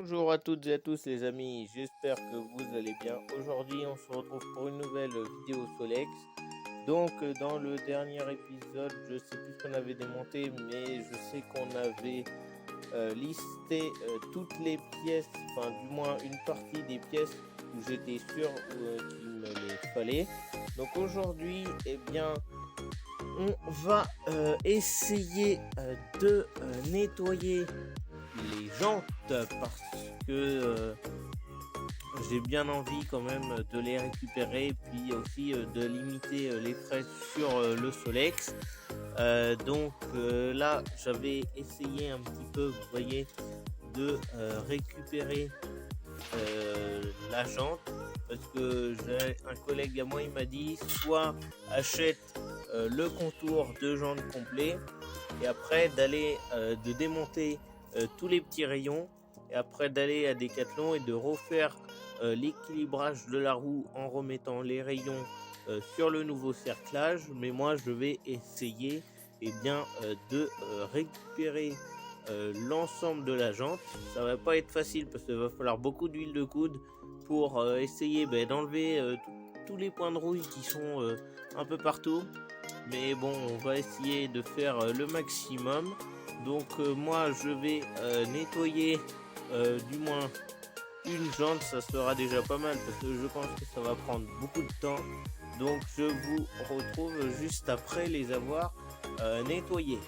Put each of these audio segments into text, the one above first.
Bonjour à toutes et à tous les amis, j'espère que vous allez bien. Aujourd'hui on se retrouve pour une nouvelle vidéo Solex. Donc dans le dernier épisode, je sais plus ce qu'on avait démonté, mais je sais qu'on avait listé toutes les pièces, enfin du moins une partie des pièces où j'étais sûr qu'il me les fallait. Donc aujourd'hui, eh bien, on va essayer de nettoyer les jantes parce que j'ai bien envie quand même de les récupérer et puis aussi de limiter les frais sur le Solex. Là, j'avais essayé un petit peu, vous voyez, de récupérer la jante parce que j'ai un collègue à moi, il m'a dit soit achète le contour de jante complet et après d'aller de démonter tous les petits rayons et après d'aller à Decathlon et de refaire l'équilibrage de la roue en remettant les rayons sur le nouveau cerclage. Mais moi je vais essayer de récupérer l'ensemble de la jante. Ça va pas être facile parce qu'il va falloir beaucoup d'huile de coude pour essayer d'enlever tous les points de rouille qui sont un peu partout. Mais bon, on va essayer de faire le maximum. Donc moi je vais nettoyer du moins une jante, ça sera déjà pas mal parce que je pense que ça va prendre beaucoup de temps. Donc je vous retrouve juste après les avoir nettoyées.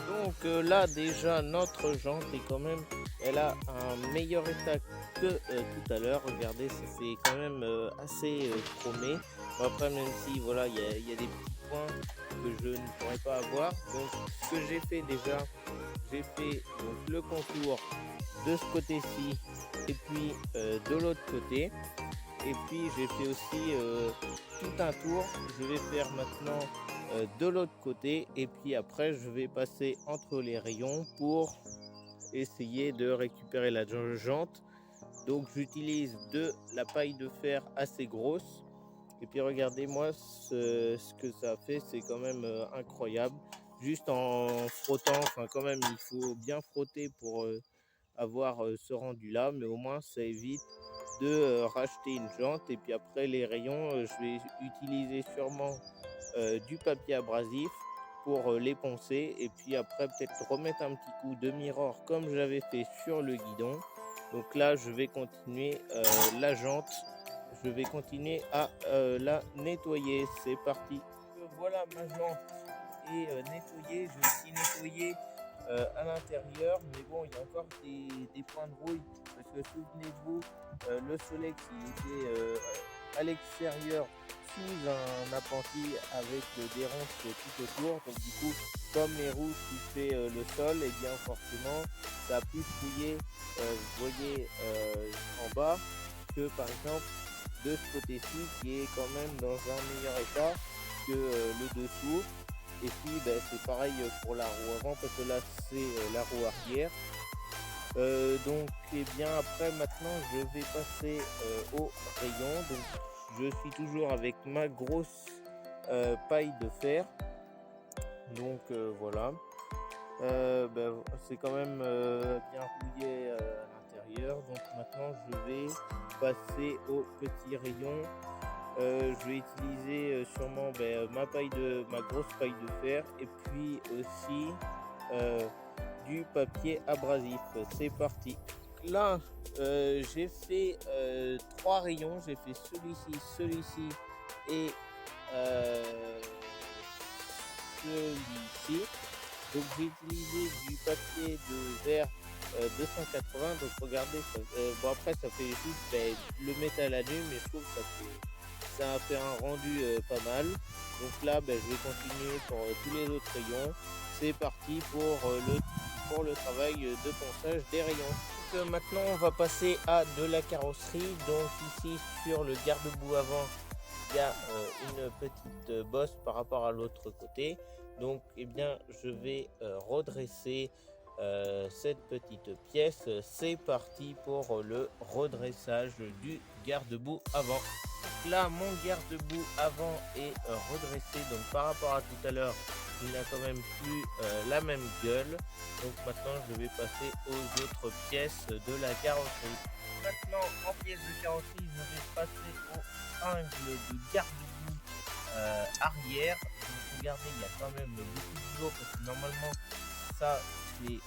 Donc là déjà notre jante est quand même, elle a un meilleur état que tout à l'heure. Regardez, ça fait quand même assez chromé. Bon, après même si voilà il y a des petits points que je ne pourrais pas avoir. Donc ce que j'ai fait déjà, j'ai fait donc le contour de ce côté-ci et puis de l'autre côté. Et puis j'ai fait aussi tout un tour. Je vais faire maintenant de l'autre côté et puis après je vais passer entre les rayons pour essayer de récupérer la jante. Donc j'utilise de la paille de fer assez grosse et puis regardez moi ce que ça fait, c'est quand même incroyable. Juste en frottant, enfin quand même il faut bien frotter pour avoir ce rendu là, mais au moins ça évite de racheter une jante. Et puis après les rayons, je vais utiliser sûrement du papier abrasif pour les poncer et puis après peut-être remettre un petit coup de mirror comme j'avais fait sur le guidon. Donc là je vais continuer la jante, je vais continuer à la nettoyer. C'est parti. Voilà, ma jante est nettoyée. Je vais aussi nettoyer à l'intérieur, mais bon, il y a encore des points de rouille parce que souvenez-vous, le Solex il était à l'extérieur sous un appentis avec des ronces tout autour. Donc du coup, comme les roues touchaient le sol, et bien forcément ça a pu fouiller, vous voyez, en bas, que par exemple de ce côté-ci qui est quand même dans un meilleur état que le dessous. Et puis c'est pareil pour la roue avant parce que là c'est la roue arrière. Donc et bien après maintenant je vais passer au rayon. Donc je suis toujours avec ma grosse paille de fer. Donc voilà. C'est quand même bien rouillé à l'intérieur. Donc maintenant je vais passer au petit rayon. Je vais utiliser sûrement ma grosse paille de fer et puis aussi du papier abrasif. C'est parti. Là, j'ai fait trois rayons. J'ai fait celui-ci et euh, celui-ci. Donc j'ai utilisé du papier de verre 280. Donc regardez, bon après ça fait juste le métal à nu, mais je trouve que ça a fait un rendu pas mal. Donc là je vais continuer pour tous les autres rayons. C'est parti pour le travail de ponçage des rayons. Donc, maintenant on va passer à de la carrosserie. Donc ici sur le garde-boue avant, il y a une petite bosse par rapport à l'autre côté. Donc je vais redresser cette petite pièce. C'est parti pour le redressage du garde-boue avant. Là mon garde-boue avant est redressé, donc par rapport à tout à l'heure il n'a quand même plus la même gueule. Donc maintenant je vais passer aux autres pièces de la carrosserie. Maintenant en pièces de carrosserie je vais passer au angle de garde-boue arrière. Donc regardez, il y a quand même beaucoup de boulot parce que normalement ça c'est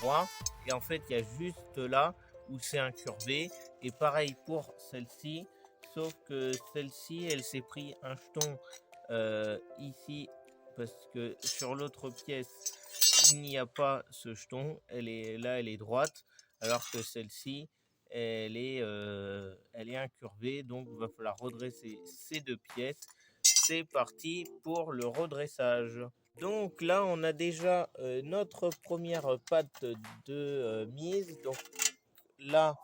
droit et en fait il y a juste là où c'est incurvé. Et pareil pour celle-ci, sauf que celle-ci elle s'est pris un jeton ici parce que sur l'autre pièce il n'y a pas ce jeton, elle est droite, alors que celle-ci elle est incurvée, donc il va falloir redresser ces deux pièces. C'est parti pour le redressage. Donc là on a déjà notre première patte de mise. Donc là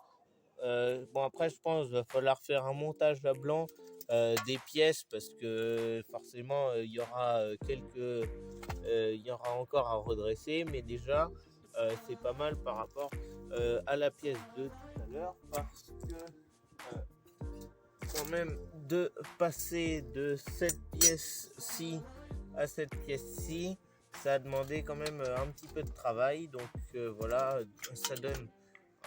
bon après je pense qu'il va falloir faire un montage à blanc des pièces parce que forcément il y aura il y aura encore à redresser, mais déjà c'est pas mal par rapport à la pièce de tout à l'heure, parce que quand même de passer de cette pièce-ci à cette pièce-ci, ça a demandé quand même un petit peu de travail. Donc voilà, ça donne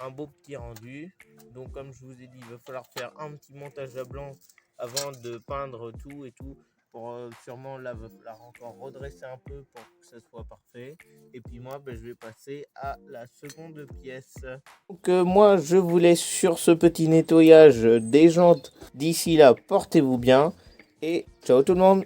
un beau petit rendu. Donc comme je vous ai dit, il va falloir faire un petit montage à blanc avant de peindre tout et tout. Pour sûrement là, il va falloir encore redresser un peu pour que ça soit parfait. Et puis moi, je vais passer à la seconde pièce. Donc moi, je vous laisse sur ce petit nettoyage des jantes. D'ici là, portez-vous bien et ciao tout le monde.